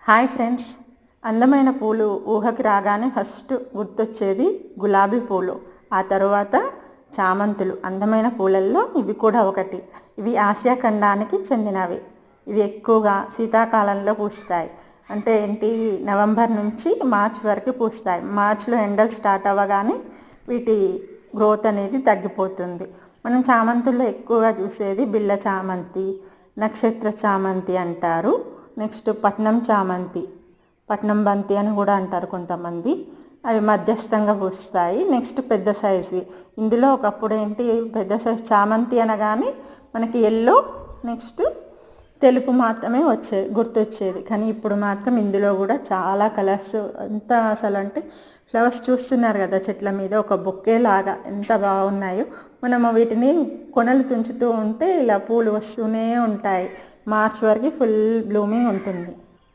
Hi friends, అందమైన పూలు ఊహకి రాగానే ఫస్ట్ గుర్తొచ్చేది గులాబీ పూలు. ఆ తర్వాత చామంతులు. అందమైన పూలల్లో ఇవి కూడా ఒకటి. ఇవి ఆసియా ఖండానికి చెందినవి. ఇవి ఎక్కువగా శీతాకాలంలో పూస్తాయి. అంటే ఏంటి, నవంబర్ నుంచి మార్చ్ వరకు పూస్తాయి. మార్చ్లో ఎండలు స్టార్ట్ అవ్వగానే వీటి గ్రోత్ అనేది తగ్గిపోతుంది. మనం చామంతుల్లో ఎక్కువగా చూసేది బిళ్ళ చామంతి, నక్షత్ర చామంతి అంటారు. నెక్స్ట్ పట్నం చామంతి, పట్నం బంతి అని కూడా అంటారు కొంతమంది. అవి మధ్యస్థంగా పూస్తాయి. నెక్స్ట్ పెద్ద సైజువి. ఇందులో ఒకప్పుడు ఏంటి, పెద్ద సైజు చామంతి అనగానే మనకి ఎల్లో, నెక్స్ట్ తెలుపు మాత్రమే గుర్తొచ్చేది. కానీ ఇప్పుడు మాత్రం ఇందులో కూడా చాలా కలర్స్, ఎంత అసలు అంటే ఫ్లవర్స్ చూస్తున్నారు కదా చెట్ల మీద, ఒక బొకే లాగా ఎంత బాగున్నాయో. మనము వీటిని కొనలు తుంచుతూ ఉంటే ఇలా పూలు వస్తూనే ఉంటాయి. మార్చ్ వరకు ఫుల్ బ్లూమింగ్ ఉంటుంది.